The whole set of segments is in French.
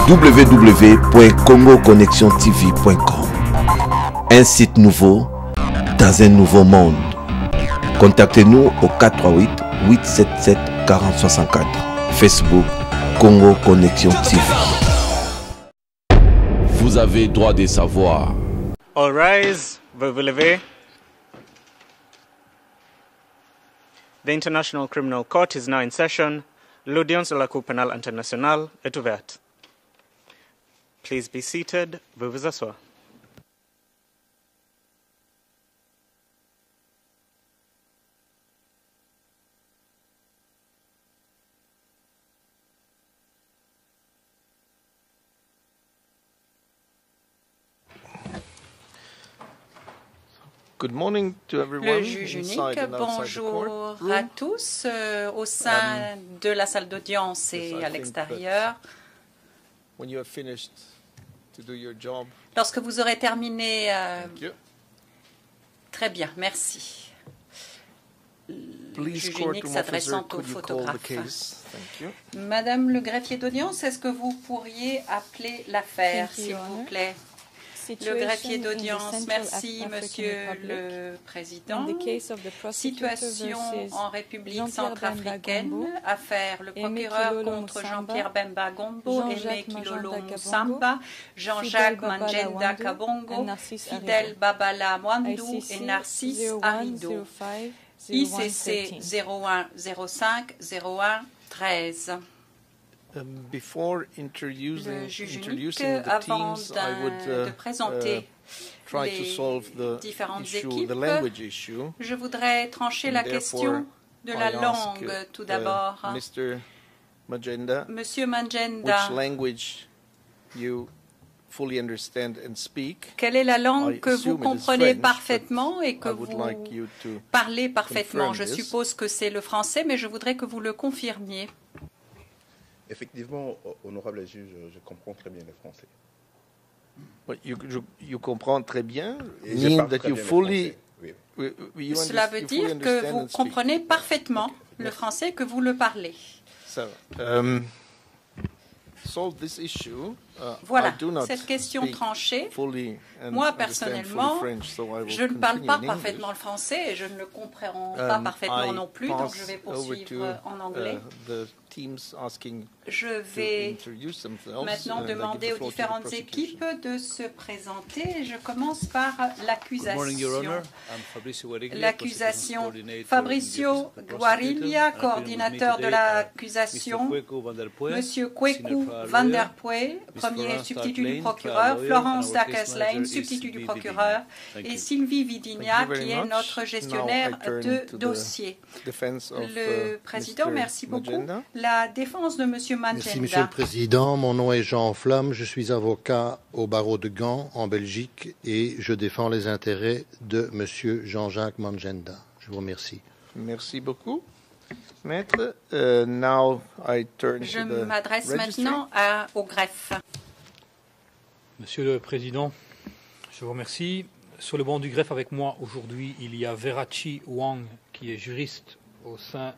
www.congoconnectiontv.com. Un site nouveau dans un nouveau monde. Contactez-nous au 438 877 4064. Facebook Congo Connexion TV. Vous avez droit de savoir. All rise, vous vous levez. The International Criminal Court is now in session. L'audience de la Cour pénale internationale est ouverte. Please be seated. Veuillez vous asseoir. Good morning to everyone. Le juge unique, bonjour à tous au sein de la salle d'audience et à l'extérieur. Lorsque vous aurez terminé, très bien, merci. Le juge unique s'adressant au photographe. Madame le greffier d'audience, est-ce que vous pourriez appeler l'affaire, s'il vous plaît? Le greffier d'audience, merci Monsieur le Président. Situation en République centrafricaine, affaire le procureur contre Jean-Pierre Bemba Gombo, Aimé Kilolo Moussamba, Jean-Jacques Manjenda Kabongo, Fidel Babala Mwandou et Narcisse Arido. ICC 0105 01 13. Le juge unique, avant de présenter les différentes équipes, je voudrais trancher la question de la langue tout d'abord. Monsieur Manjenda, quelle est la langue que vous comprenez parfaitement et que vous parlez parfaitement? Je suppose que c'est le français, mais je voudrais que vous le confirmiez. Effectivement, honorable juge, je comprends très bien le français. You comprends très bien. Cela veut dire que vous comprenez parfaitement le français, que vous le parlez. Voilà, cette question tranchée. Moi, personnellement, je ne parle pas parfaitement le français et je ne le comprends pas parfaitement non plus, donc je vais poursuivre en anglais. Je vais maintenant demander aux différentes équipes de se présenter. Je commence par l'accusation. L'accusation. Fabricio Guariglia, coordinateur de l'accusation. Monsieur Kweku Van der Poel, premier substitut du procureur. Florence Dackeslane, substitut du procureur. Et Sylvie Vidigna, qui est notre gestionnaire de dossier. Le président, merci beaucoup. La défense de Monsieur Manjenda. Merci, Monsieur le Président. Mon nom est Jean Flamme. Je suis avocat au barreau de Gand, en Belgique, et je défends les intérêts de Monsieur Jean-Jacques Manjenda. Je vous remercie. Merci beaucoup, Maître. Je m'adresse maintenant au greffe. Monsieur le Président, je vous remercie. Sur le banc du greffe avec moi aujourd'hui, il y a Verachi Wang, qui est juriste au sein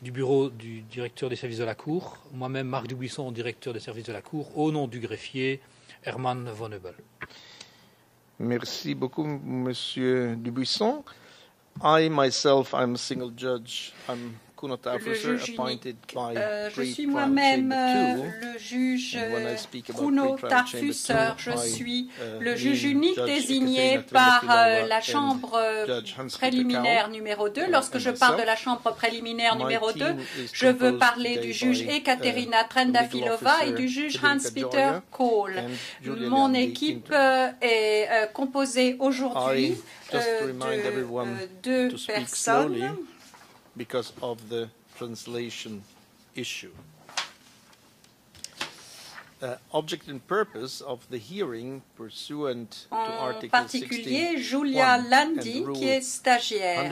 du bureau du directeur des services de la Cour, moi-même Marc Dubuisson, directeur des services de la Cour, au nom du greffier Herman Von Eubel. Merci beaucoup, Monsieur Dubuisson. I myself, I'm a single judge. I'm Le juge unique. Je suis moi-même le juge Kuno Tarfusser. Je suis le juge unique désigné par la chambre préliminaire numéro 2. Lorsque je parle de la chambre préliminaire numéro 2, je veux parler du juge Ekaterina Trendafilova et du juge Hans-Peter Kohl. Mon équipe est composée aujourd'hui de 2 personnes. Because of the translation issue. Object and purpose of the hearing pursuant to Article 16. En particulier, Julia Landi, qui est stagiaire.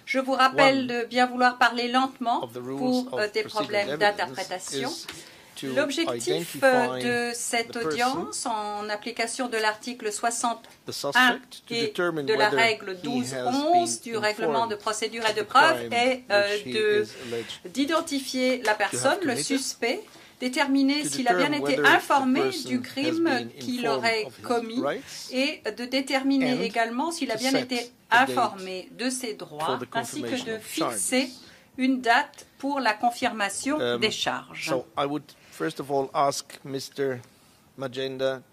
Je vous rappelle de bien vouloir parler lentement pour des problèmes d'interprétation. L'objectif de cette audience, en application de l'article 61 et de la règle 12.11 du règlement de procédure et de preuve, est d'identifier la personne, le suspect, déterminer s'il a bien été informé du crime qu'il aurait commis et de déterminer également s'il a bien été informé de ses droits, ainsi que de fixer une date pour la confirmation des charges.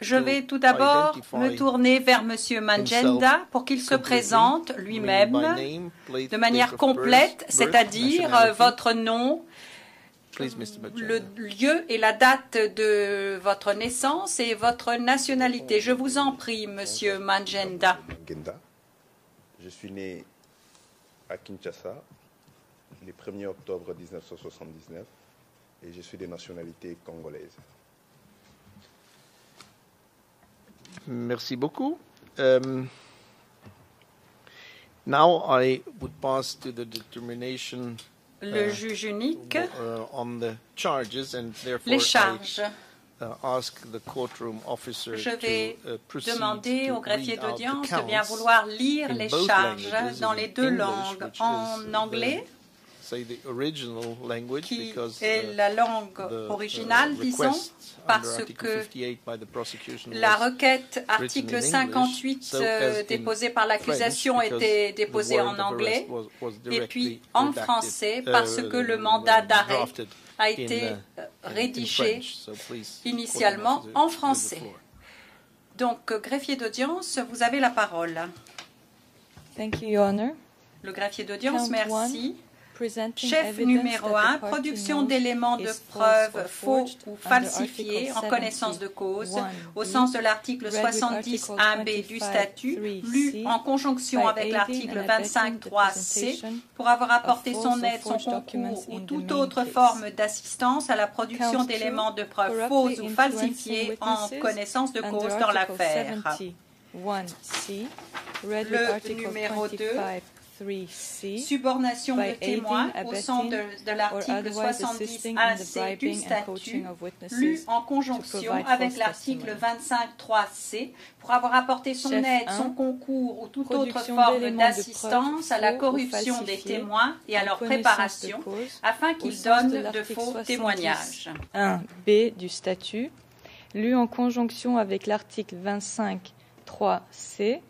Je vais tout d'abord me tourner vers M. Manjenda pour qu'il se présente lui-même de manière complète, c'est-à-dire votre nom, le lieu et la date de votre naissance et votre nationalité. Je vous en prie, M. Manjenda. Je suis né à Kinshasa le 1er octobre 1979 et je suis de nationalité congolaise. Merci beaucoup. Now I would pass to the determination le juge unique, on the charges, and therefore les charges. Ask the courtroom officer Je vais demander au greffier d'audience de bien vouloir lire les charges dans les deux langues, en anglais, qui est la langue originale, disons, parce que la requête article 58 déposée par l'accusation était déposée en anglais, et puis en français parce que le mandat d'arrêt a été rédigé initialement en français. Donc, greffier d'audience, vous avez la parole. Thank you, Your Honor. Le greffier d'audience, merci. Chef numéro 1, production d'éléments de preuve faux ou falsifiés en connaissance de cause, au sens de l'article 70.1b du statut, lu en conjonction avec l'article 25.3c, pour avoir apporté son aide, son concours ou toute autre forme d'assistance à la production d'éléments de preuve faux ou falsifiés en connaissance de cause dans l'affaire. Le numéro 2. Subornation de témoins au sens de l'article 70A du statut, lu en conjonction avec l'article 25.3c, pour avoir apporté son aide, son concours ou toute autre forme d'assistance à la corruption des témoins et à leur préparation, afin qu'ils donnent de faux témoignages. 1b du statut, lu en conjonction avec l'article 25.3c,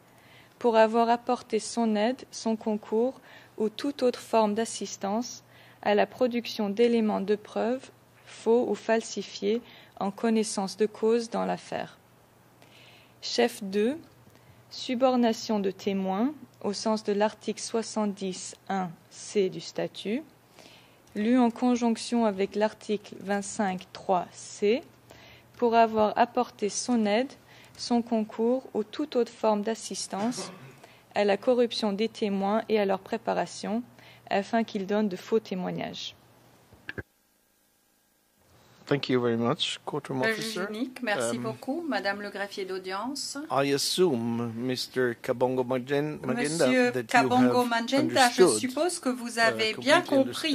pour avoir apporté son aide, son concours ou toute autre forme d'assistance à la production d'éléments de preuve faux ou falsifiés en connaissance de cause dans l'affaire. Chef 2, subornation de témoins au sens de l'article 70.1c du statut, lu en conjonction avec l'article 25.3c, pour avoir apporté son aide, son concours ou toute autre forme d'assistance à la corruption des témoins et à leur préparation, afin qu'ils donnent de faux témoignages. Thank you very much, courtroom officer. Merci beaucoup, Madame le greffier d'audience. I assume, Mr. Kabongo Manjenda, Monsieur Kabongo Manjenda, je suppose que vous avez bien compris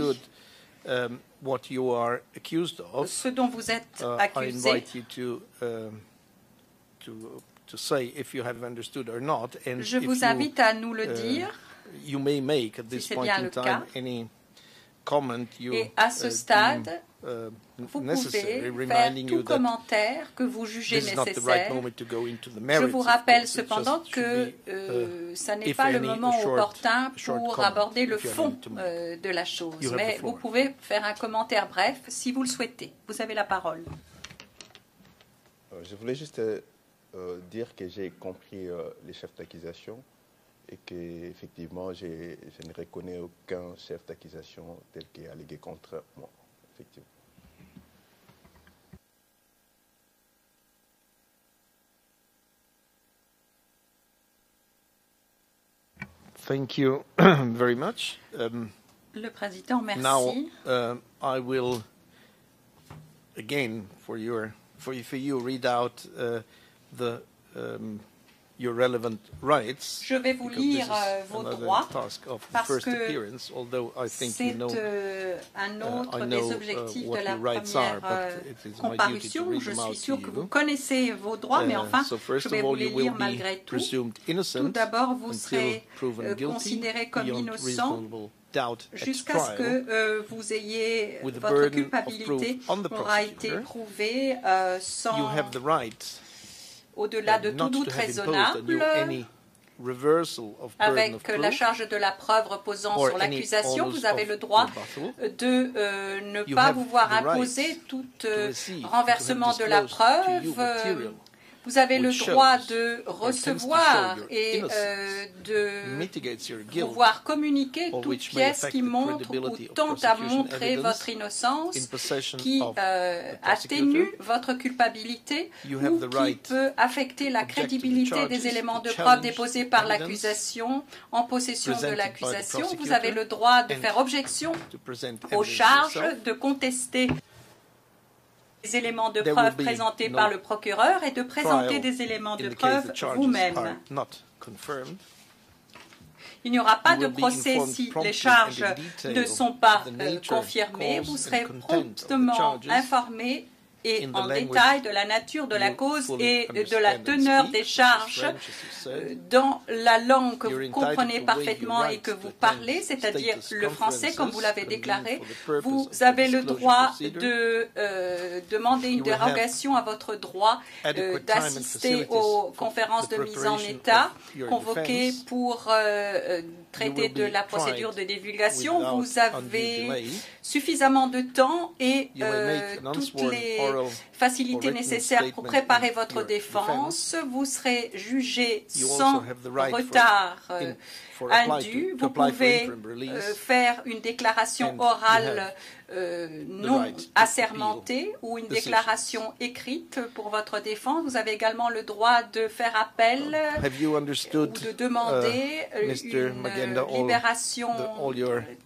what you are accused of. Ce dont vous êtes accusé. I invite you to say if you have understood or not, and je vous invite à nous le dire. You may make at this point in time any comment you et à ce stade, vous pouvez faire tout commentaire que vous jugez nécessaire. Je vous rappelle cependant que ça n'est pas le moment opportun pour aborder le fond de la chose, mais vous pouvez faire un commentaire bref si vous le souhaitez. Vous avez la parole. Je voulais juste dire que j'ai compris les chefs d'accusation et qu'effectivement, je ne reconnais aucun chef d'accusation tel qu'il est allégué contre moi. Effectivement. Thank you very much. Le président, merci. Now, I will again for you read out your relevant rights. Je vais vous lire vos droits parce que c'est un autre des objectifs de la première comparution. Je suis sûr que vous connaissez vos droits, mais enfin, je vais vous les lire malgré tout. Tout d'abord, vous serez considéré comme innocent jusqu'à ce que vous ayez votre culpabilité aura été prouvée sans au-delà de tout doute raisonnable, avec la charge de la preuve reposant sur l'accusation. Vous avez le droit de ne pas vous voir imposer tout renversement de la preuve. Vous avez le droit de recevoir et de pouvoir communiquer toute pièce qui montre ou tente à montrer votre innocence, qui atténue votre culpabilité ou qui peut affecter la crédibilité des éléments de preuve déposés par l'accusation en possession de l'accusation. Vous avez le droit de faire objection aux charges, de contester des éléments de preuve présentés par le procureur et de présenter des éléments de preuve vous-même. Il n'y aura pas de procès si les charges ne sont pas confirmées. Vous serez promptement informé et en détail de la nature de la cause et de la teneur des charges dans la langue que vous comprenez parfaitement et que vous parlez, c'est-à-dire le français, comme vous l'avez déclaré. Vous avez le droit de demander une dérogation à votre droit d'assister aux conférences de mise en état convoquées pour traiter de la procédure de divulgation. Vous avez suffisamment de temps et toutes les facilités nécessaires pour préparer votre défense. Vous serez jugé sans retard indu. Vous pouvez faire une déclaration orale non assermentée ou une déclaration écrite pour votre défense. Vous avez également le droit de faire appel ou de demander une libération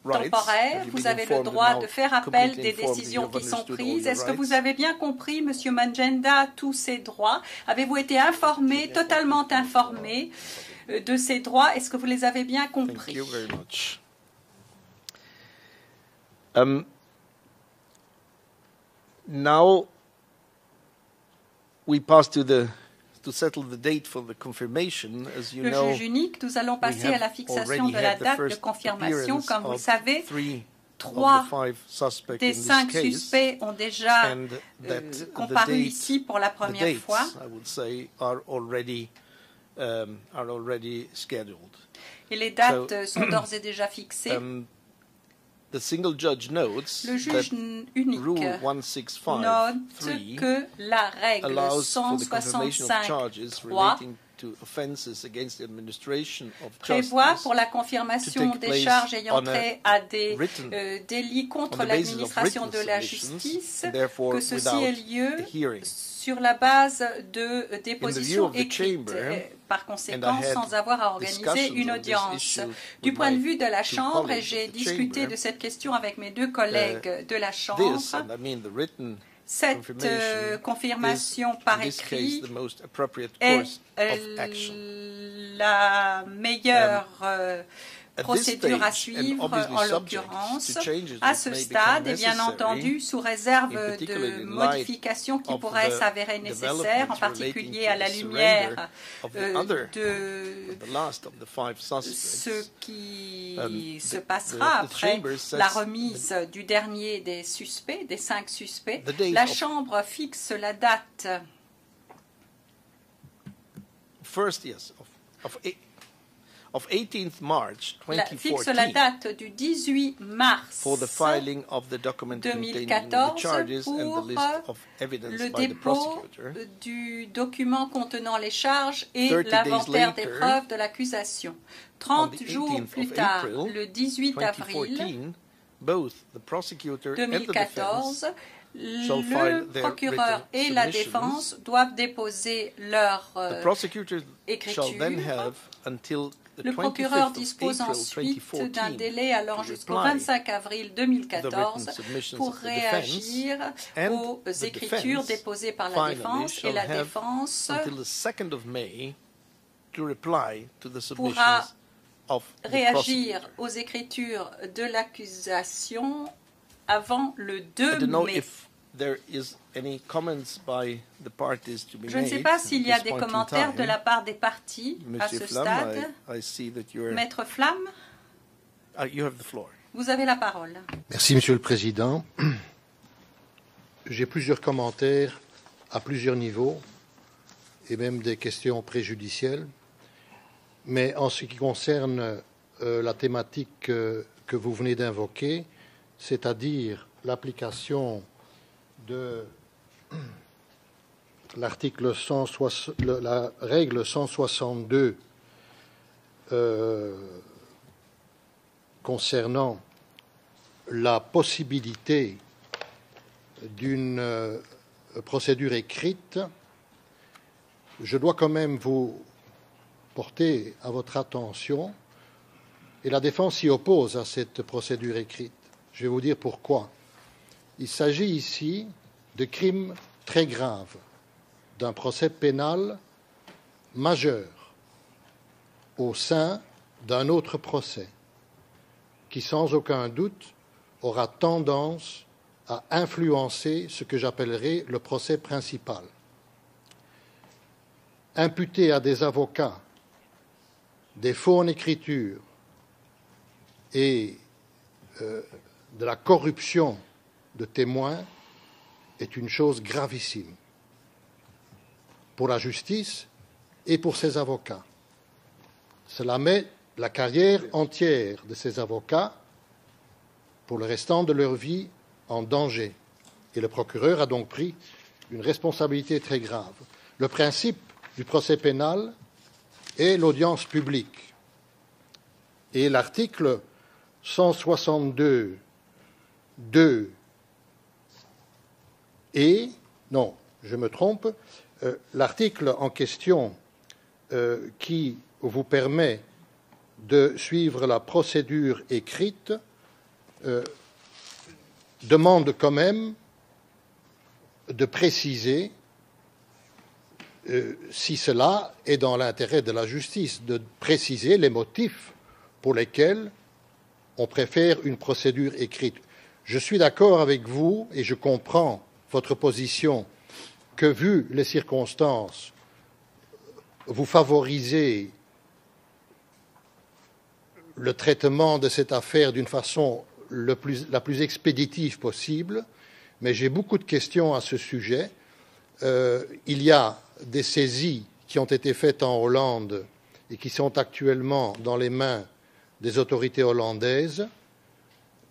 temporaire. Vous avez le droit de faire appel des décisions qui sont prises. Est-ce que vous avez bien compris, Monsieur Manjenda, tous ces droits? Avez-vous été informé, totalement informé de ces droits? Est-ce que vous les avez bien compris? Now we pass to settle the date for the confirmation. As you know, le juge unique, nous allons passer à la fixation de la date de confirmation. Comme vous le savez, 3 des 5 suspects ont déjà comparu ici pour la première fois. Et les dates sont d'ores et déjà fixées. Le juge unique note que la règle 165.3 prévoit pour la confirmation des charges ayant trait à des délits contre l'administration de la justice que ceci ait lieu sur la base de dépositions écrites, par conséquent sans avoir à organiser une audience. Du point de vue de la Chambre, et j'ai discuté de cette question avec mes 2 collègues de la Chambre, cette confirmation par écrit est la meilleure procédure à suivre en l'occurrence. À ce stade, et bien entendu, sous réserve de modifications qui pourraient s'avérer nécessaires, en particulier à la lumière de ce qui se passera après la remise du dernier des suspects, des 5 suspects, la Chambre fixe la date fixe la date du 18 mars 2014 pour le dépôt du document contenant les charges et l'inventaire des preuves de l'accusation. 30 jours plus tard, le 18 avril 2014, le procureur et la défense doivent déposer leur écriture. Le procureur dispose ensuite d'un délai allant jusqu'au 25 avril 2014 pour réagir aux écritures déposées par la défense, et la défense pourra réagir aux écritures de l'accusation avant le 2 mai. Je ne sais pas s'il y a des commentaires de la part des parties à ce stade. Maître Flamme, Vous avez la parole. Merci, Monsieur le Président. J'ai plusieurs commentaires à plusieurs niveaux et même des questions préjudicielles. Mais en ce qui concerne la thématique que vous venez d'invoquer, c'est-à-dire l'application de l'article la règle 162 concernant la possibilité d'une procédure écrite, je dois quand même vous porter à votre attention, et la défense s'y oppose à cette procédure écrite. Je vais vous dire pourquoi. Il s'agit ici de crimes très graves, d'un procès pénal majeur au sein d'un autre procès qui, sans aucun doute, aura tendance à influencer ce que j'appellerai le procès principal. Imputer à des avocats des faux en écriture et de la corruption de témoins est une chose gravissime pour la justice et pour ses avocats. Cela met la carrière entière de ces avocats pour le restant de leur vie en danger. Et le procureur a donc pris une responsabilité très grave. Le principe du procès pénal est l'audience publique. Et l'article 162.2 et, non, je me trompe, l'article en question qui vous permet de suivre la procédure écrite demande quand même de préciser si cela est dans l'intérêt de la justice, de préciser les motifs pour lesquels on préfère une procédure écrite. Je suis d'accord avec vous et je comprends votre position que, vu les circonstances, vous favorisez le traitement de cette affaire d'une façon la plus expéditive possible, mais j'ai beaucoup de questions à ce sujet. Il y a des saisies qui ont été faites en Hollande et qui sont actuellement dans les mains des autorités hollandaises.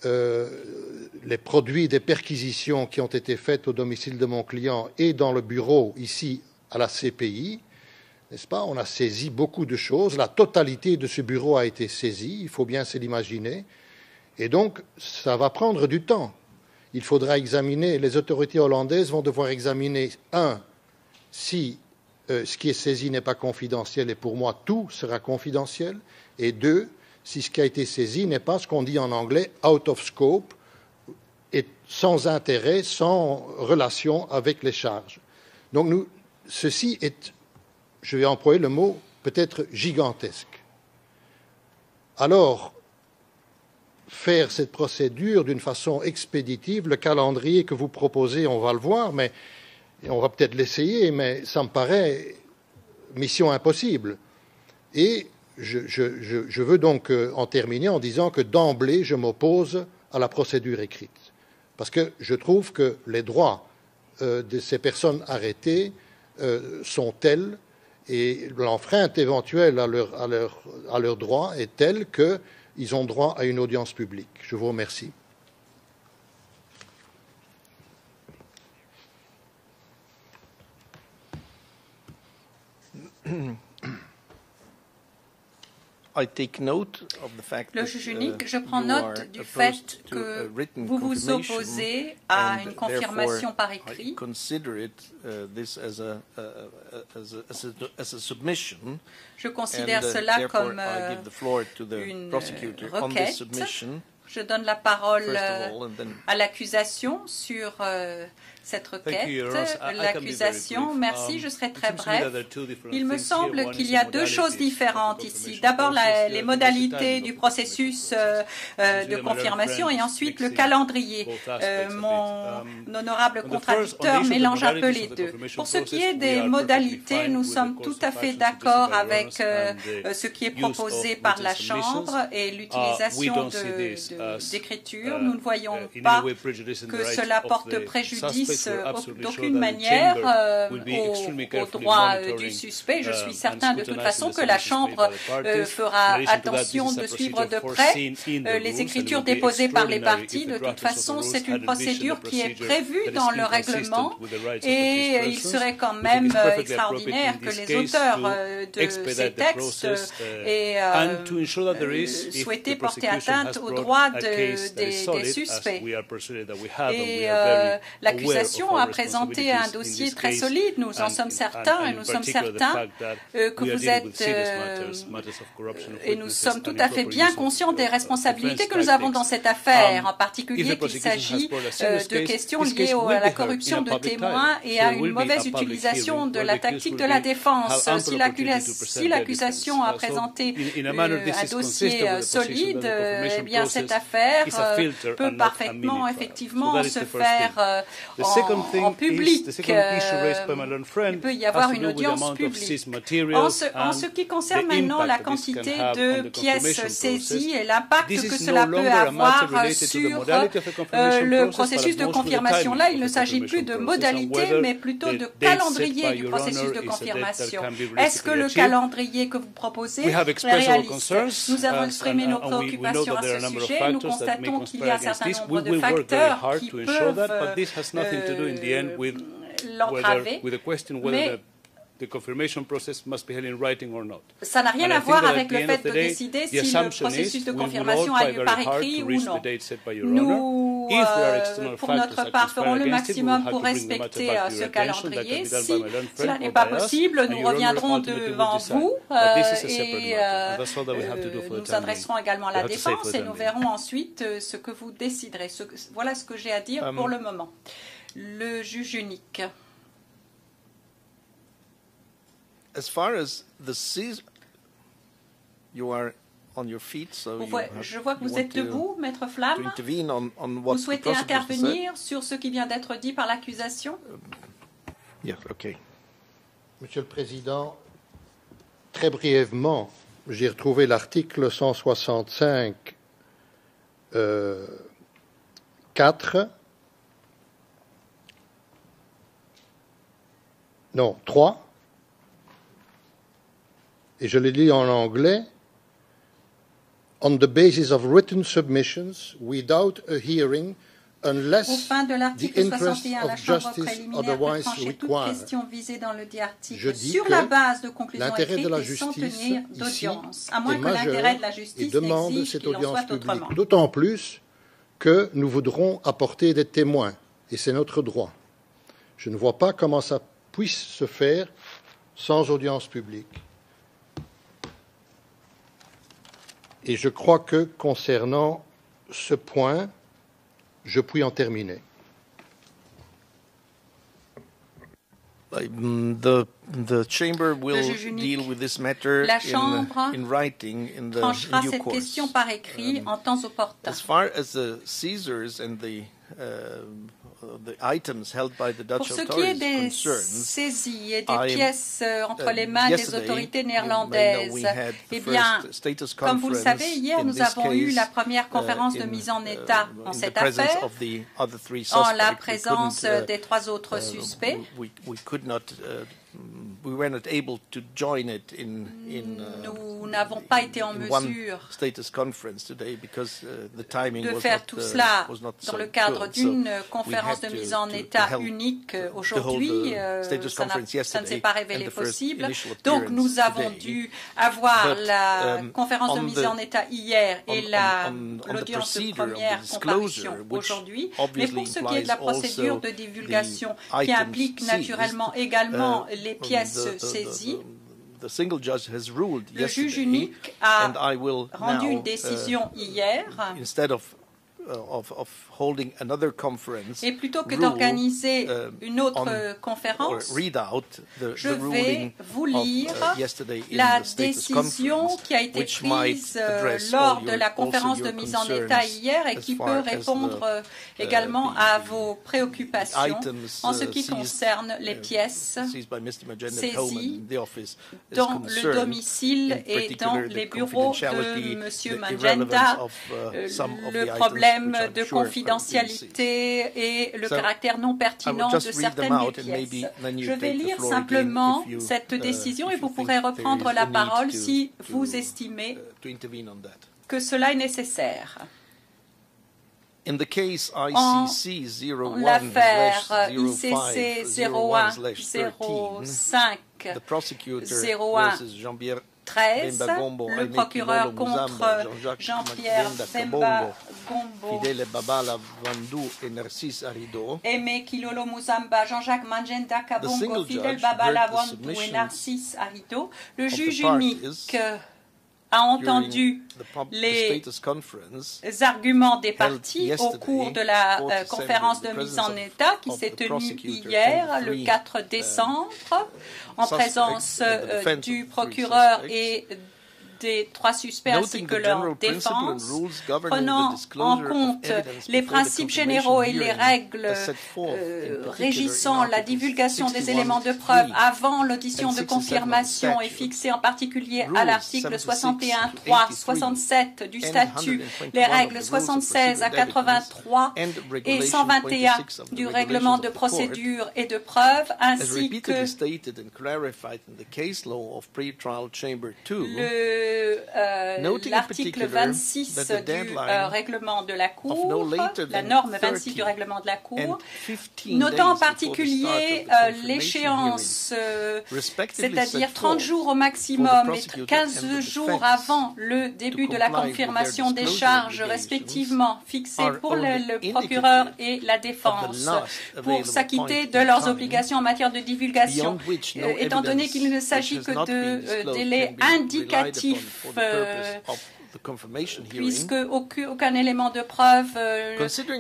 Les produits des perquisitions qui ont été faites au domicile de mon client et dans le bureau ici à la CPI, n'est-ce pas? On a saisi beaucoup de choses. La totalité de ce bureau a été saisie, il faut bien se l'imaginer. Et donc, ça va prendre du temps. Il faudra examiner, les autorités hollandaises vont devoir examiner, si ce qui est saisi n'est pas confidentiel, et pour moi, tout sera confidentiel, et deux, si ce qui a été saisi n'est pas ce qu'on dit en anglais « out of scope » et sans intérêt, sans relation avec les charges. Donc, ceci est, je vais employer le mot, peut-être gigantesque. Alors, faire cette procédure d'une façon expéditive, le calendrier que vous proposez, on va le voir, mais on va peut-être l'essayer, mais ça me paraît mission impossible. Et je veux donc en terminer en disant que d'emblée, je m'oppose à la procédure écrite. Parce que je trouve que les droits de ces personnes arrêtées sont tels et l'enfreinte éventuelle à leurs droits est telle qu'ils ont droit à une audience publique. Je vous remercie. Le juge unique, je prends note du fait que vous vous opposez à une confirmation par écrit. Je considère cela comme une requête. Je donne la parole à l'accusation sur cette requête, l'accusation. Merci, je serai très bref. Il me semble qu'il y a deux choses différentes ici. D'abord, les modalités du processus de confirmation et ensuite le calendrier. Mon honorable contradicteur mélange un peu les deux. Pour ce qui est des modalités, nous sommes tout à fait d'accord avec ce qui est proposé par la Chambre et l'utilisation d'écriture. Nous ne voyons pas que cela porte préjudice d'aucune manière au droit du suspect. Je suis certain de toute façon que la Chambre fera attention de suivre de près les écritures déposées par les parties. De toute façon, c'est une procédure qui est prévue dans le règlement et il serait quand même extraordinaire que les auteurs de ces textes aient souhaité porter atteinte aux droits des suspects. Et l'accusation a présenté un dossier très solide, nous en sommes certains, et nous sommes certains que vous êtes, et nous sommes tout à fait bien conscients des responsabilités que nous avons dans cette affaire, en particulier qu'il s'agit de questions liées à la corruption de témoins et à une mauvaise utilisation de la tactique de la défense. Si l'accusation a présenté un dossier solide, eh bien cette affaire peut parfaitement, effectivement, se faire en public. Il peut y avoir une audience publique. En ce qui concerne maintenant la quantité de pièces saisies et l'impact que cela peut avoir sur le processus de confirmation, là, il ne s'agit plus de modalité, mais plutôt de calendrier du processus de confirmation. Est-ce que le calendrier que vous proposez est réaliste? Nous avons exprimé nos préoccupations à ce sujet. Nous constatons qu'il y a un certain nombre de facteurs qui peuvent l'entraver, mais ça n'a rien à voir avec le fait de décider si le processus de confirmation a lieu par écrit ou non. Nous, pour notre part, ferons le maximum pour respecter ce calendrier. Si cela n'est pas possible, nous reviendrons devant vous et nous adresserons également la défense et nous verrons ensuite ce que vous déciderez. Voilà ce que j'ai à dire pour le moment. Le juge unique. As far as the you are on your feet, so je vois que vous êtes debout, Maître Flamme. Vous souhaitez intervenir sur ce qui vient d'être dit par l'accusation? Okay. Monsieur le Président, très brièvement, j'ai retrouvé l'article 165 4. Non, 3. Et je le lis en anglais. On the basis of written submissions, without a hearing, unless the interest of justice otherwise require. Je dis que l'intérêt de la justice ici est majeur et demande cette audience publique. D'autant plus que nous voudrons apporter des témoins, et c'est notre droit. Je ne vois pas comment ça puisse se faire sans audience publique. Et je crois que concernant ce point, je puis en terminer. The chamber will deal with this matter in writing in the tranchera due cette course. Question par écrit en temps opportun. As far as the seizures and the items held by the Dutch Pour ce qui est des saisies et des pièces entre les mains des autorités néerlandaises, eh bien, comme vous le savez, hier nous avons eu la première conférence de mise en état en cette affaire, en la présence des trois autres suspects. Nous n'avons pas été en mesure de faire tout cela dans le cadre d'une conférence de mise en état unique aujourd'hui. Ça ne s'est pas révélé possible. Donc nous avons dû avoir la conférence de mise en état hier et l'audience de première comparution aujourd'hui. Mais pour ce qui est de la procédure de divulgation qui implique naturellement également les pièces saisies, le juge unique a rendu une décision hier Et plutôt que d'organiser une autre conférence, je vais vous lire la décision qui a été prise lors de la conférence de mise en état hier et qui peut répondre également à vos préoccupations en ce qui concerne les pièces saisies dans le domicile et dans les bureaux de M. Magenta, le problème de confidentialité et le caractère non pertinent de certaines des pièces. Je vais lire simplement cette décision et vous pourrez reprendre la parole si vous estimez que cela est nécessaire. En l'affaire ICC 01-05-01-13, le procureur contre Jean-Pierre Bemba Gombo, Aimé Kilolo Muzamba, Jean-Jacques Magenta Kabongo, Fidel Babala Wandou et Narcisse Arido, le juge unique a entendu les arguments des parties au cours de la conférence de mise en état qui s'est tenue hier, le 4 décembre, en présence du procureur et des trois suspects ainsi que leur défense, prenant en compte les principes généraux et les règles régissant la divulgation des éléments de preuve avant l'audition de confirmation et fixés en particulier à l'article 61.3, 67 du statut, les règles 76 à 83 et 121 du règlement de procédure et de preuve, ainsi que l'article 26 du règlement de la Cour, la norme 26 du règlement de la Cour, notant en particulier l'échéance, c'est-à-dire 30 jours au maximum et 15 jours avant le début de la confirmation des charges respectivement fixées pour le procureur et la défense pour s'acquitter de leurs obligations en matière de divulgation, étant donné qu'il ne s'agit que de délais indicatifs puisque aucun élément de preuve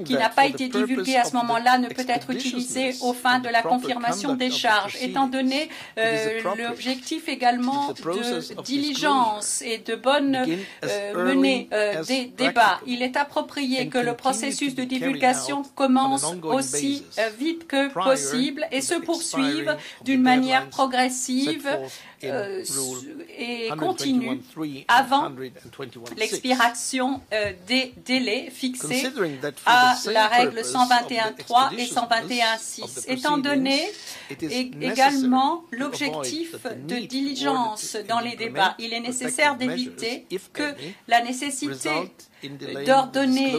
qui n'a pas été divulgué à ce moment-là ne peut être utilisé aux fins de la confirmation des charges. Étant donné l'objectif également de diligence et de bonne menée des débats, il est approprié que le processus de divulgation commence aussi vite que possible et se poursuive d'une manière progressive et continue avant l'expiration des délais fixés à la règle 121.3 et 121.6. Étant donné également l'objectif de diligence dans les débats, il est nécessaire d'éviter que la nécessité d'ordonner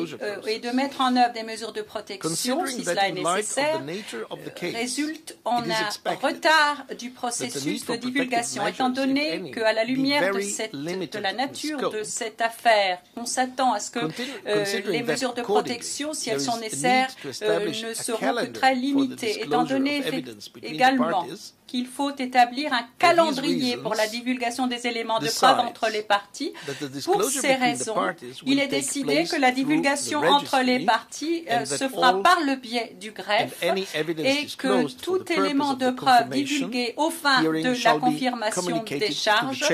et de mettre en œuvre des mesures de protection, si cela est nécessaire, résulte en un retard du processus de divulgation. Étant donné qu'à la lumière de la nature de cette affaire, on s'attend à ce que les mesures de protection, si elles sont nécessaires, ne seront que très limitées. Étant donné également qu'il faut établir un calendrier pour la divulgation des éléments de preuve entre les parties. Pour ces raisons, il est décidé que la divulgation entre les parties se fera par le biais du greffe et que tout élément de preuve divulgué aux fins de la confirmation des charges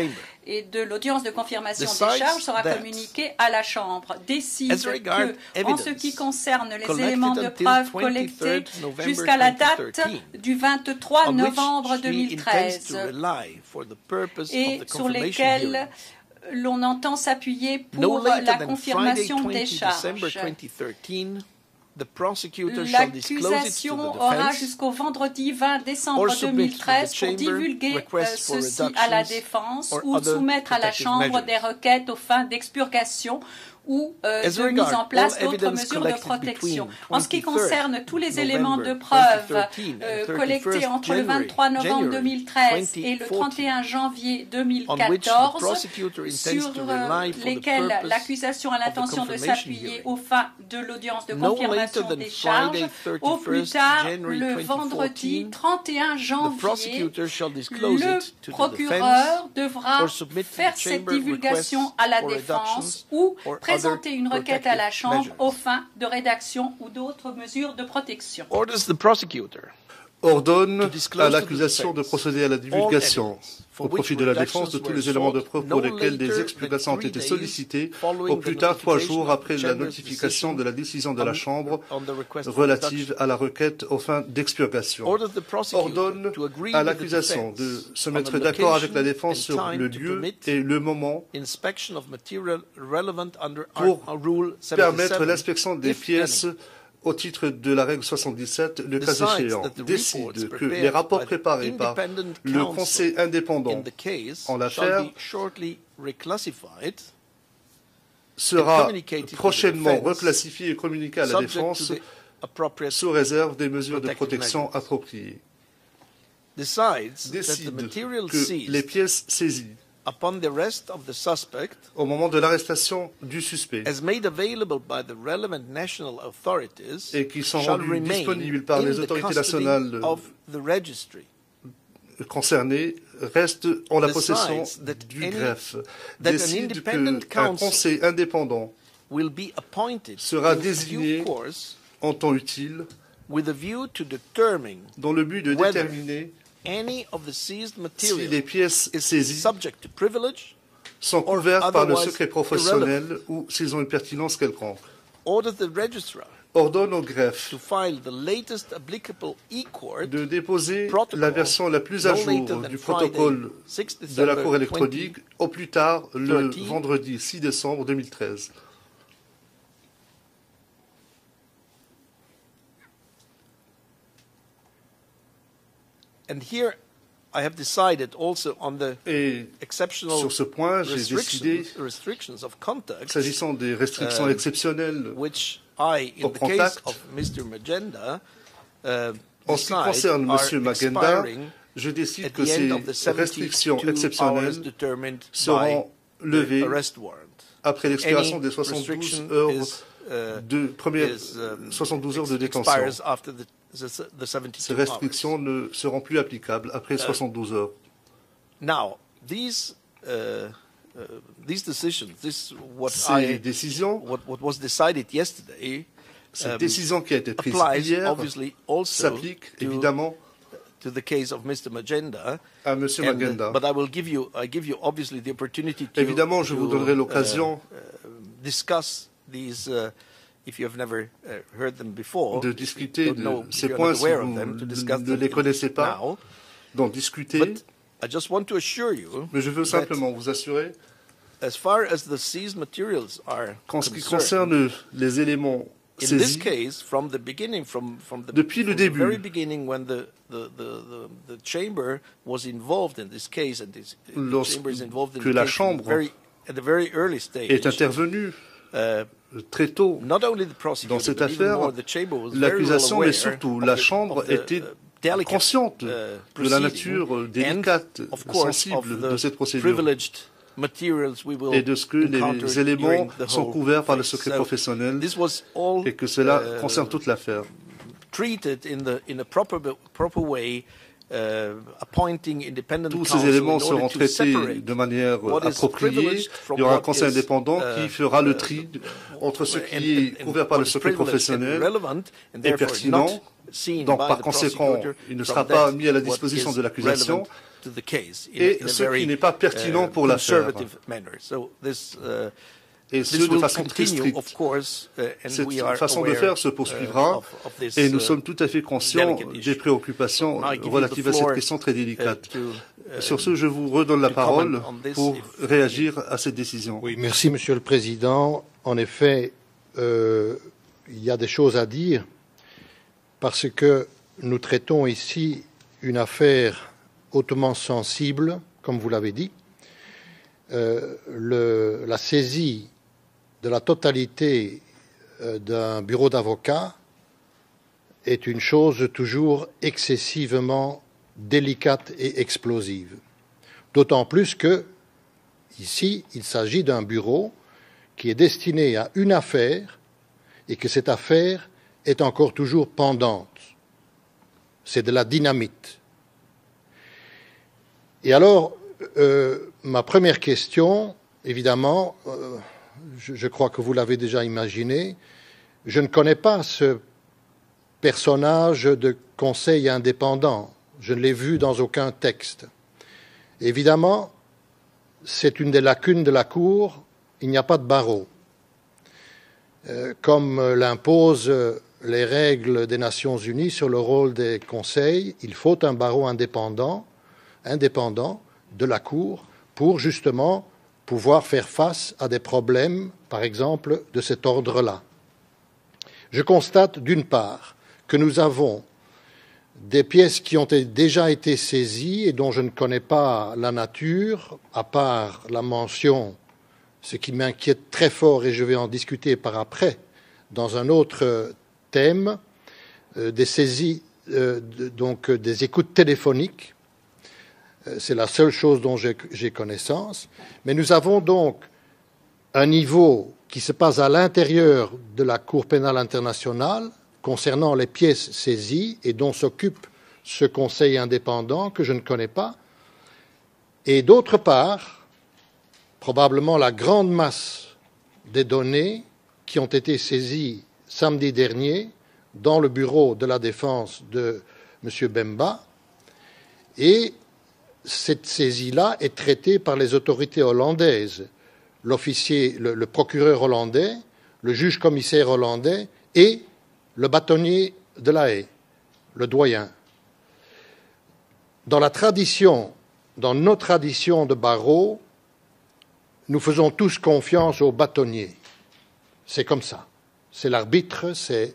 et de l'audience de confirmation des charges sera communiqué à la Chambre. Décide que, en ce qui concerne les éléments de preuve collectés jusqu'à la date du 23 novembre 2013 et sur lesquels l'on entend s'appuyer pour la confirmation des charges. L'accusation aura jusqu'au vendredi 20 décembre 2013 pour divulguer ceci à la défense ou soumettre à la Chambre des requêtes aux fins d'expurgation ou de mise en place d'autres mesures de protection. En ce qui concerne tous les éléments de preuve collectés entre le 23 novembre 2013 et le 31 janvier 2014, sur lesquels l'accusation a l'intention de s'appuyer aux fins de l'audience de confirmation des charges, au plus tard le vendredi 31 janvier, le procureur devra faire cette divulgation à la défense ou présenter présenter une requête à la Chambre aux fins de rédaction ou d'autres mesures de protection. Orders the prosecutor ordonne à l'accusation de procéder à la divulgation au profit de la défense de tous les éléments de preuve pour lesquels des explications ont été sollicitées au plus tard 3 jours après la notification de la décision de la Chambre relative à la requête aux fins d'expurgation. Ordonne à l'accusation de se mettre d'accord avec la défense sur le lieu et le moment pour permettre l'inspection des pièces au titre de la règle 77, le cas échéant, décide que les rapports préparés par le Conseil indépendant en l'affaire sera prochainement reclassifié et communiqué à la défense sous réserve des mesures de protection appropriées. Décide que les pièces saisies upon the arrest of the suspect, au moment de l'arrestation du suspect, as made available by the relevant national authorities, et qui sont rendus disponibles par les autorités nationales concernées, restent en la possession du greffe. Décide qu'un conseil indépendant sera désigné en temps utile dans le but de déterminer si les pièces saisies sont couvertes par le secret professionnel ou s'ils ont une pertinence quelconque. Ordonne au greffe de déposer la version la plus à jour du protocole de la Cour électronique au plus tard le vendredi 6 décembre 2013. And here, I have decided also on the exceptional sur ce point, j'ai décidé, s'agissant des restrictions exceptionnelles au contact, en ce qui concerne M. Magenda, je décide que ces restrictions exceptionnelles seront levées après l'expiration des 72 heures de détention. Ces restrictions ne seront plus applicables après 72 heures. Now, these decisions, ces décisions, what was decided yesterday, cette décision qui a été prise hier s'applique évidemment to the case of Mr. Magenda, à M. Magenda. But I give you obviously the opportunity to évidemment, je vous donnerai l'occasion discuss these. If you have never heard them before, de discuter de ces points si vous ne les connaissez pas, d'en discuter. But I just want to assure you, mais je veux simplement vous assurer as far as the seized materials are qu'en ce qui concerne les éléments saisis, in this case, from the beginning, from the very beginning, when the chamber was involved in this case, and the chamber is involved in que la Chambre at the very early stage, est intervenue très tôt dans cette affaire, l'accusation, mais surtout la Chambre était consciente de la nature délicate, sensible de cette procédure et de ce que les éléments sont couverts par le secret professionnel et que cela concerne toute l'affaire. Tous ces éléments seront traités de manière appropriée. Il y aura un conseil indépendant qui fera le tri entre ce qui est couvert par le secret professionnel et pertinent. Donc, par conséquent, il ne sera pas mis à la disposition de l'accusation et ce qui n'est pas pertinent pour l'affaire. Et ce de façon très stricte. Cette façon de faire se poursuivra et nous sommes tout à fait conscients des préoccupations relatives à cette question très délicate. Sur ce, je vous redonne la parole pour réagir à cette décision. Oui, merci Monsieur le Président. En effet, il y a des choses à dire parce que nous traitons ici une affaire hautement sensible, comme vous l'avez dit. La saisie de la totalité d'un bureau d'avocat est une chose toujours excessivement délicate et explosive. D'autant plus que, ici, il s'agit d'un bureau qui est destiné à une affaire et que cette affaire est encore toujours pendante. C'est de la dynamite. Et alors, ma première question, évidemment, je crois que vous l'avez déjà imaginé, je ne connais pas ce personnage de conseil indépendant. Je ne l'ai vu dans aucun texte. Évidemment, c'est une des lacunes de la Cour, il n'y a pas de barreau. Comme l'imposent les règles des Nations Unies sur le rôle des conseils, il faut un barreau indépendant de la Cour pour justement pouvoir faire face à des problèmes, par exemple, de cet ordre-là. Je constate d'une part que nous avons des pièces qui ont déjà été saisies et dont je ne connais pas la nature, à part la mention, ce qui m'inquiète très fort, et je vais en discuter par après, dans un autre thème, des saisies, donc des écoutes téléphoniques. C'est la seule chose dont j'ai connaissance. Mais nous avons donc un niveau qui se passe à l'intérieur de la Cour pénale internationale concernant les pièces saisies et dont s'occupe ce conseil indépendant que je ne connais pas. Et d'autre part, probablement la grande masse des données qui ont été saisies samedi dernier dans le bureau de la défense de M. Bemba. Et cette saisie-là est traitée par les autorités hollandaises, l'officier, le procureur hollandais, le juge-commissaire hollandais et le bâtonnier de La Haye, le doyen. Dans nos traditions de barreau, nous faisons tous confiance au bâtonnier. C'est comme ça. C'est l'arbitre, c'est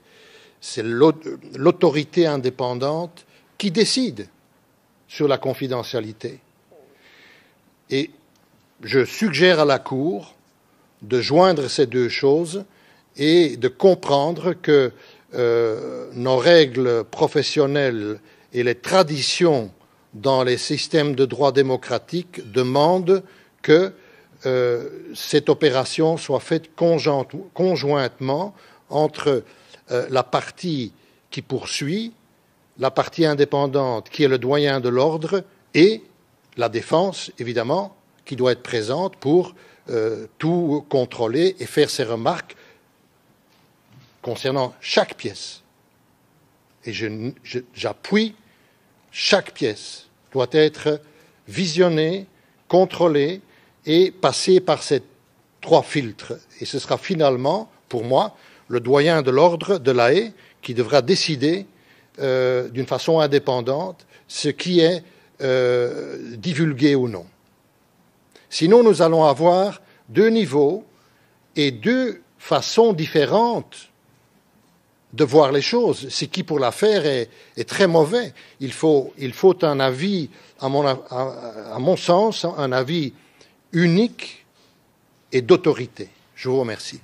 l'autorité indépendante qui décide sur la confidentialité. Et je suggère à la Cour de joindre ces deux choses et de comprendre que nos règles professionnelles et les traditions dans les systèmes de droit démocratique demandent que cette opération soit faite conjointement entre la partie qui poursuit, la partie indépendante qui est le doyen de l'ordre et la défense, évidemment, qui doit être présente pour tout contrôler et faire ses remarques concernant chaque pièce. Et j'appuie, chaque pièce doit être visionnée, contrôlée et passer par ces 3 filtres. Et ce sera finalement, pour moi, le doyen de l'ordre de La Haye qui devra décider d'une façon indépendante ce qui est divulgué ou non. Sinon, nous allons avoir 2 niveaux et 2 façons différentes de voir les choses, ce qui pour l'affaire est très mauvais. Il faut un avis, à mon sens, un avis unique et d'autorité. Je vous remercie.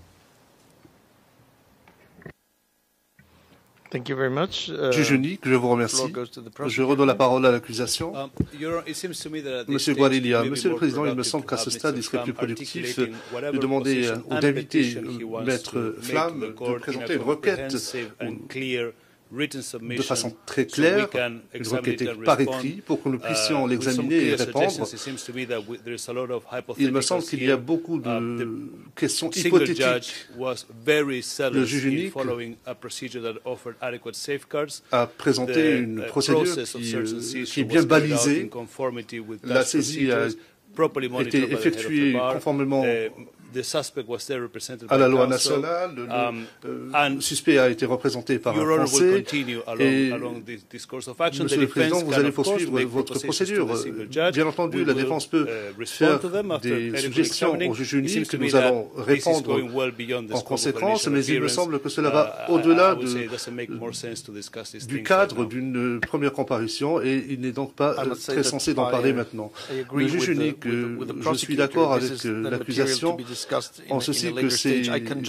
Thank you very much. Juge unique, je vous remercie. Je redonne la parole à l'accusation. Monsieur Guarilia, Monsieur le Président, il me semble qu'à ce stade, il serait plus productif de demander ou d'inviter Maître Flamme de présenter une requête de façon très claire, une requête par écrit, pour que nous puissions l'examiner et répondre. Il me semble qu'il y a beaucoup de questions hypothétiques. Le juge unique a présenté une procédure qui est bien balisée. La saisie a été effectuée conformément à la loi nationale, le suspect a été représenté par un Français et, Monsieur le Président, vous allez poursuivre votre procédure. Bien entendu, la défense peut faire des suggestions au juge unique que nous allons répondre en conséquence, mais il me semble que cela va au-delà du cadre d'une première comparution et il n'est donc pas très censé d'en parler maintenant. Le juge unique, je suis d'accord avec l'accusation en ceci que ces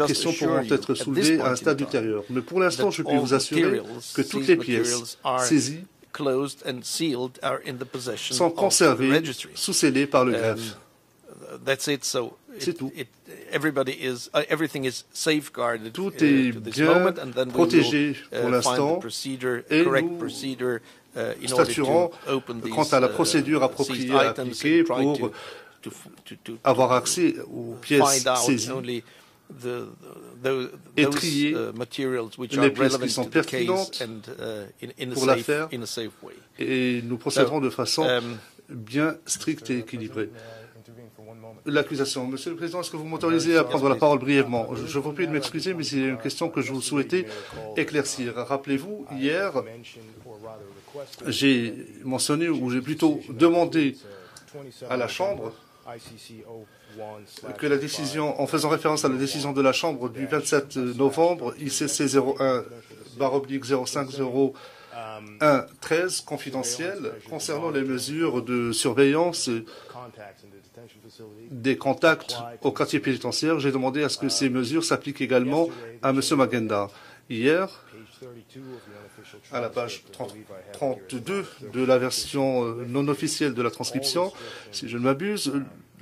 questions pourront être soulevées à un stade ultérieur. Mais pour l'instant, je puis vous assurer que toutes les pièces saisies sont conservées sous scellé par le greffe. C'est tout. Tout est bien protégé pour l'instant et nous statuerons quant à la procédure appropriée à appliquer pour avoir accès aux pièces saisies et trier les pièces qui sont pertinentes pour l'affaire, et nous procéderons de façon bien stricte et équilibrée. L'accusation. Monsieur le Président, est-ce que vous m'autorisez à prendre la parole brièvement? Je vous prie de m'excuser, mais il y a une question que je vous souhaitais éclaircir. Rappelez-vous, hier, j'ai mentionné, ou j'ai plutôt demandé à la Chambre que la décision, en faisant référence à la décision de la Chambre du 27 novembre, ICC 01/050113 confidentielle, concernant les mesures de surveillance des contacts au quartier pénitentiaire, j'ai demandé à ce que ces mesures s'appliquent également à M. Magenda. Hier, à la page 32 de la version non officielle de la transcription, si je ne m'abuse,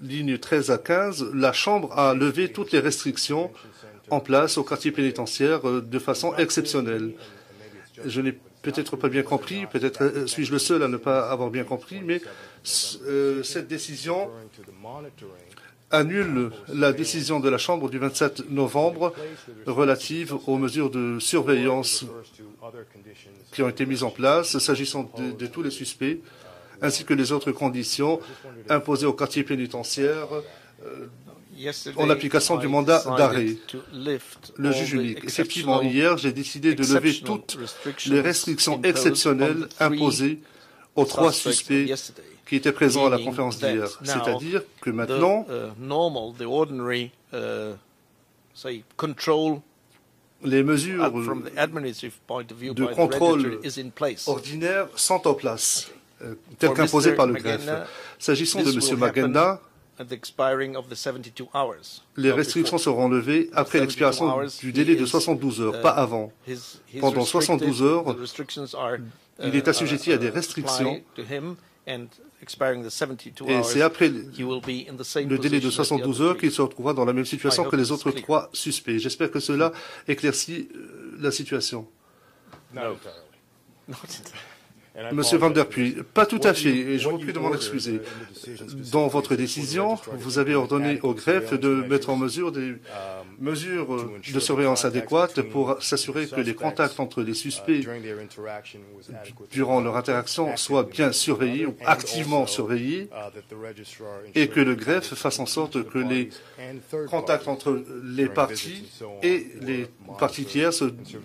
ligne 13 à 15, la Chambre a levé toutes les restrictions en place au quartier pénitentiaire de façon exceptionnelle. Je n'ai peut-être pas bien compris, peut-être suis-je le seul à ne pas avoir bien compris, mais cette décision annule la décision de la Chambre du 27 novembre relative aux mesures de surveillance qui ont été mises en place s'agissant de tous les suspects, ainsi que les autres conditions imposées au quartier pénitentiaire en application du mandat d'arrêt. Le juge unique. Effectivement, hier, j'ai décidé de lever toutes les restrictions exceptionnelles imposées aux 3 suspects qui étaient présents à la conférence d'hier. C'est-à-dire que maintenant, les mesures de contrôle ordinaires sont en place, telles qu'imposées par le greffe. S'agissant de M. Magenda, les restrictions seront levées après l'expiration du délai de 72 heures, pas avant. Pendant 72 heures, il est assujetti à des restrictions et c'est après le délai de 72 heures qu'il se retrouvera dans la même situation que les autres 3 suspects. J'espère que cela éclaircit la situation. Monsieur Van Der Puy, pas tout à fait, et je vous prie de m'en excuser. Dans votre décision, vous avez ordonné au greffe de mettre en mesure des mesures de surveillance adéquates pour s'assurer que les contacts entre les suspects durant leur interaction soient bien surveillés ou activement surveillés, et que le greffe fasse en sorte que les contacts entre les parties et les parties tierces,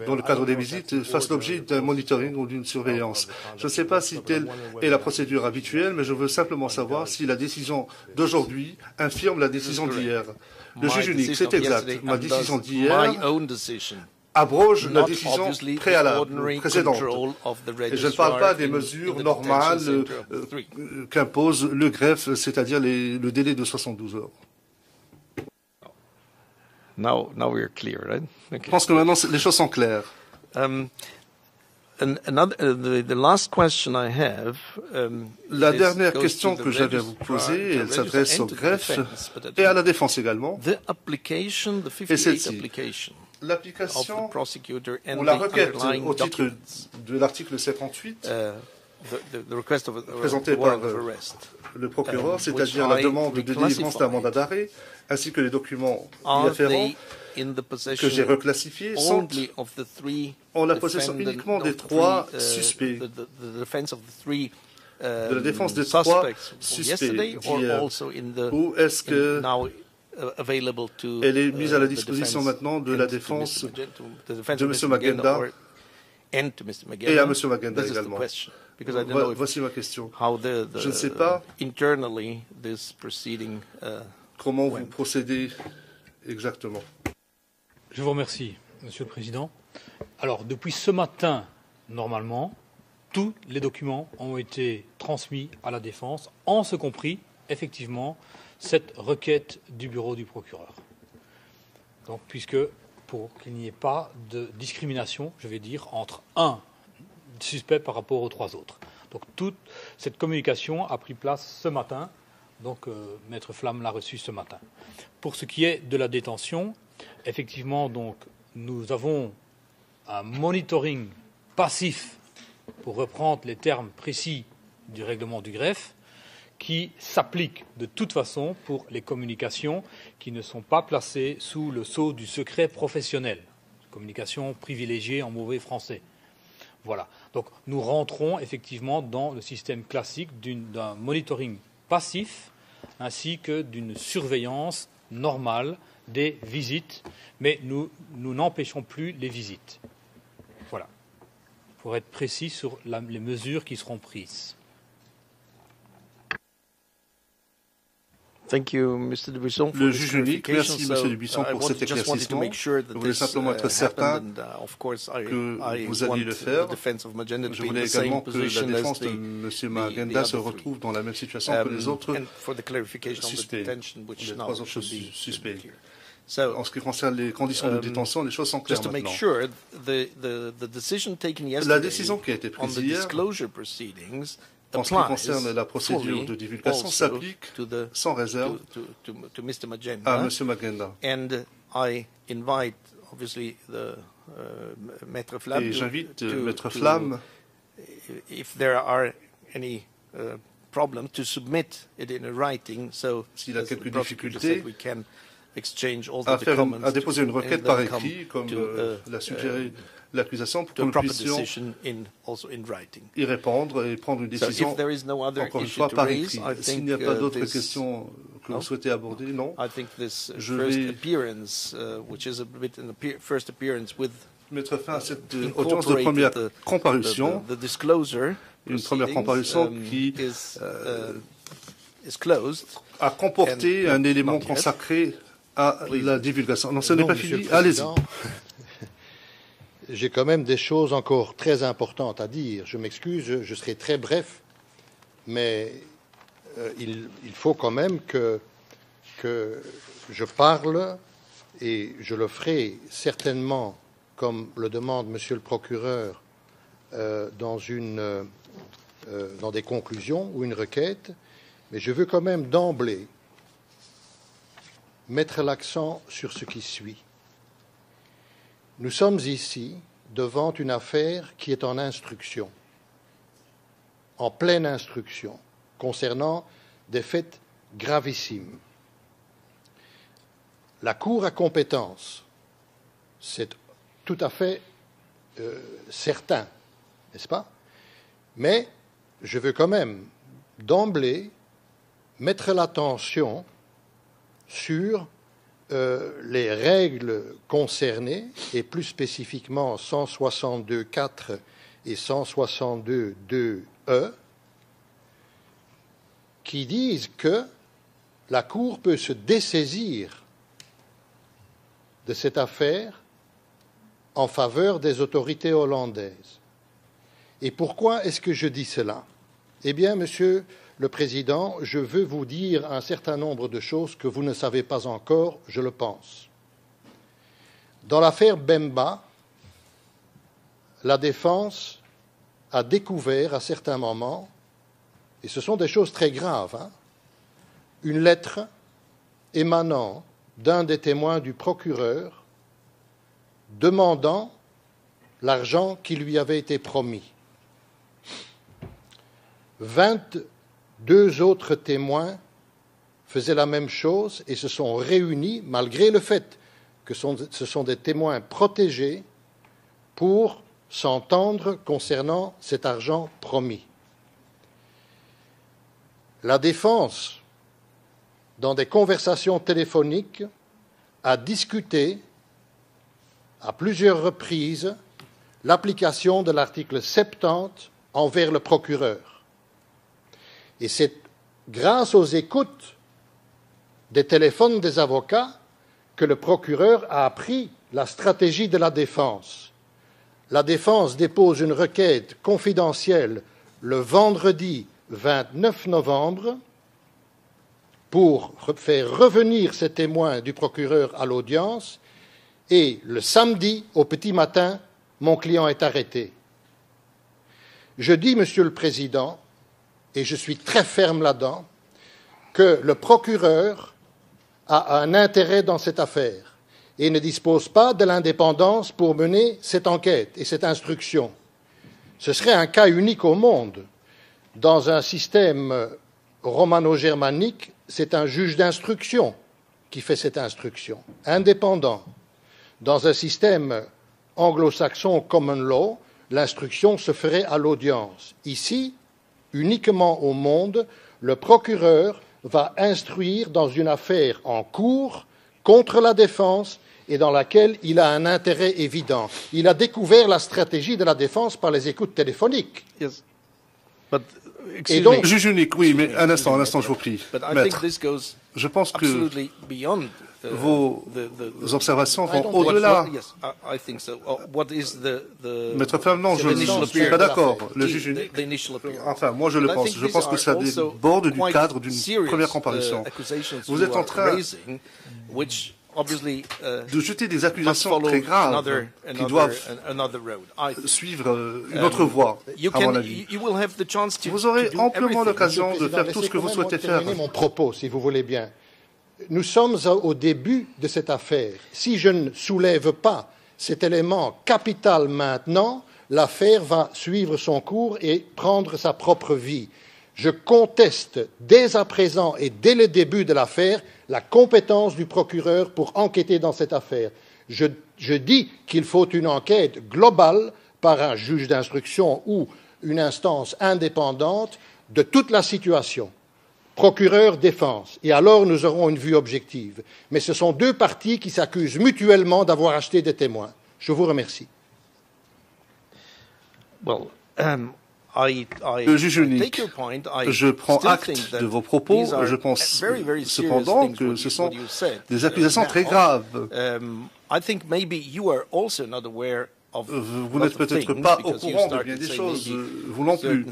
dans le cadre des visites, fassent l'objet d'un monitoring ou d'une surveillance. Je ne sais pas si telle est la procédure habituelle, mais je veux simplement savoir si la décision d'aujourd'hui infirme la décision d'hier. Le juge unique, c'est exact. Ma décision d'hier abroge la décision précédente. Et je ne parle pas des mesures normales qu'impose le greffe, c'est-à-dire le délai de 72 heures. Je pense que maintenant les choses sont claires. La dernière question que j'avais à vous poser, elle s'adresse au greffe et à la défense également, et celle-ci. L'application ou la requête au titre de l'article 58 présentée par le procureur, c'est-à-dire la demande de délivrance d'un mandat d'arrêt, ainsi que les documents y afférents, que j'ai reclassifiés, sont en la possession uniquement des 3 suspects, de la défense des 3 suspects d'hier, ou est-ce qu'elle est mise à la disposition maintenant de la défense de M. Magenda et à M. Magenda également? Voici ma question. Je ne sais pas comment vous procédez exactement. Je vous remercie, Monsieur le Président. Alors, depuis ce matin, normalement, tous les documents ont été transmis à la défense, en ce compris, effectivement, cette requête du bureau du procureur. Donc, puisque, pour qu'il n'y ait pas de discrimination, je vais dire, entre un suspect par rapport aux 3 autres. Donc, toute cette communication a pris place ce matin. Donc, Maître Flamme l'a reçu ce matin. Pour ce qui est de la détention, effectivement, donc, nous avons un monitoring passif, pour reprendre les termes précis du règlement du greffe, qui s'applique de toute façon pour les communications qui ne sont pas placées sous le sceau du secret professionnel. Communication privilégiée en mauvais français. Voilà. Donc nous rentrons effectivement dans le système classique d'un monitoring passif ainsi que d'une surveillance normale des visites, mais nous n'empêchons plus les visites. Voilà. Pour être précis sur les mesures qui seront prises. Thank you, Mr. Dubuisson, le juge unique, merci M. Dubuisson pour cet éclaircissement. Je voulais simplement être certain que vous alliez le faire. Je voulais également que la défense de M. Magenda se retrouve dans la même situation que les autres suspects, les trois autres suspects. En ce qui concerne les conditions de détention, les choses sont claires maintenant. La décision qui a été prise hier en ce qui concerne la procédure de divulgation s'applique sans réserve à M. Magenda. Et j'invite Maître Flamme s'il a quelques difficultés à déposer une requête par écrit, comme l'a suggéré l'accusation, pour que nous puissions y répondre et prendre une décision, encore une fois, par écrit. S'il n'y a pas d'autres questions que vous souhaitez aborder, non. Je vais mettre fin à cette audience de première comparution, une première comparution qui a comporté un élément consacré à la divulgation. Non, ce n'est pas fini. Allez-y. J'ai quand même des choses encore très importantes à dire. Je m'excuse, je serai très bref, mais il faut quand même que je parle, et je le ferai certainement, comme le demande Monsieur le procureur, dans des conclusions ou une requête, mais je veux quand même d'emblée mettre l'accent sur ce qui suit. Nous sommes ici devant une affaire qui est en instruction, en pleine instruction, concernant des faits gravissimes. La Cour a compétence, c'est tout à fait certain, n'est-ce pas? Mais je veux quand même d'emblée mettre l'attention sur les règles concernées, et plus spécifiquement 162.4 et 162.2e, qui disent que la Cour peut se dessaisir de cette affaire en faveur des autorités hollandaises. Et pourquoi est-ce que je dis cela? Eh bien, Monsieur le Président, je veux vous dire un certain nombre de choses que vous ne savez pas encore, je le pense. Dans l'affaire Bemba, la défense a découvert à certains moments, et ce sont des choses très graves, une lettre émanant d'un des témoins du procureur demandant l'argent qui lui avait été promis. 22 autres témoins faisaient la même chose et se sont réunis, malgré le fait que ce sont des témoins protégés, pour s'entendre concernant cet argent promis. La défense, dans des conversations téléphoniques, a discuté à plusieurs reprises l'application de l'article 70 envers le procureur. Et c'est grâce aux écoutes des téléphones des avocats que le procureur a appris la stratégie de la défense. La défense dépose une requête confidentielle le vendredi 29 novembre pour faire revenir ces témoins du procureur à l'audience, et le samedi, au petit matin, mon client est arrêté. Je dis, Monsieur le Président, et je suis très ferme là-dedans, que le procureur a un intérêt dans cette affaire et ne dispose pas de l'indépendance pour mener cette enquête et cette instruction. Ce serait un cas unique au monde dans un système romano-germanique, c'est un juge d'instruction qui fait cette instruction, indépendant. Dans un système anglo-saxon common law, l'instruction se ferait à l'audience. Ici, uniquement au monde, le procureur va instruire dans une affaire en cours contre la défense et dans laquelle il a un intérêt évident. Il a découvert la stratégie de la défense par les écoutes téléphoniques. Yes. Et donc, juge unique, oui, mais un instant, je vous prie. Maître, je pense que vos observations vont au-delà. Maître Fernand, je ne suis pas d'accord. Le juge unique, enfin, moi je le pense. Je pense que ça déborde du cadre d'une première comparution. Vous êtes en train de jeter des accusations très graves qui doivent suivre une autre voie, à mon avis. Vous aurez amplement l'occasion de faire tout ce que vous souhaitez faire. Mon propos, si vous voulez bien. Nous sommes au début de cette affaire. Si je ne soulève pas cet élément capital maintenant, l'affaire va suivre son cours et prendre sa propre vie. Je conteste dès à présent et dès le début de l'affaire la compétence du procureur pour enquêter dans cette affaire. Je dis qu'il faut une enquête globale par un juge d'instruction ou une instance indépendante de toute la situation. Procureur, défense. Et alors nous aurons une vue objective. Mais ce sont deux parties qui s'accusent mutuellement d'avoir acheté des témoins. Je vous remercie. Le juge unique, je prends acte de vos propos. Je pense cependant que ce sont des accusations très graves. Vous n'êtes peut-être pas au courant de bien des choses, vous non plus.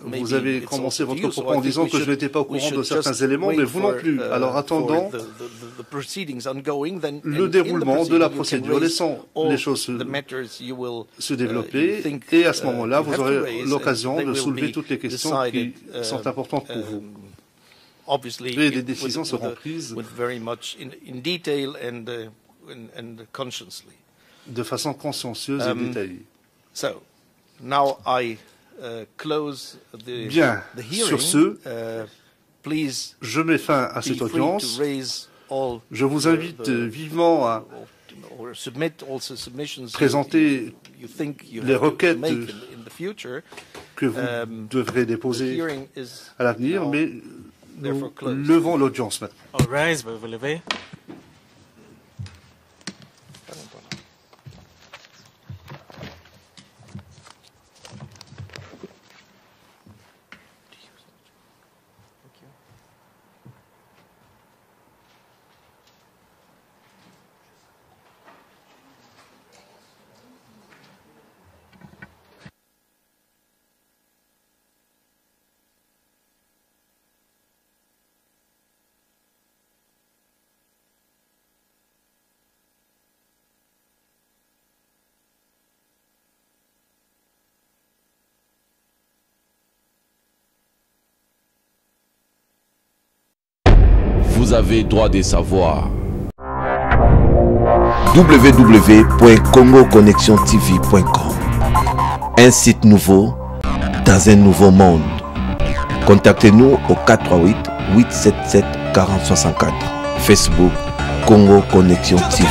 Vous avez commencé votre propos en disant que je n'étais pas au courant de certains éléments, mais vous non plus. Alors attendons le déroulement de la procédure. Laissons les choses se développer et à ce moment-là, vous aurez l'occasion de soulever toutes les questions qui sont importantes pour vous. Et les décisions seront prises de façon consciencieuse et détaillée. Bien, sur ce, je mets fin à cette audience. Je vous invite vivement à présenter les requêtes que vous devrez déposer à l'avenir, mais nous levons l'audience maintenant. Vous avez droit de savoir. www.congoconnexiontv.com. Un site nouveau dans un nouveau monde. Contactez-nous au 438 877 4064. Facebook Congo Connexion TV.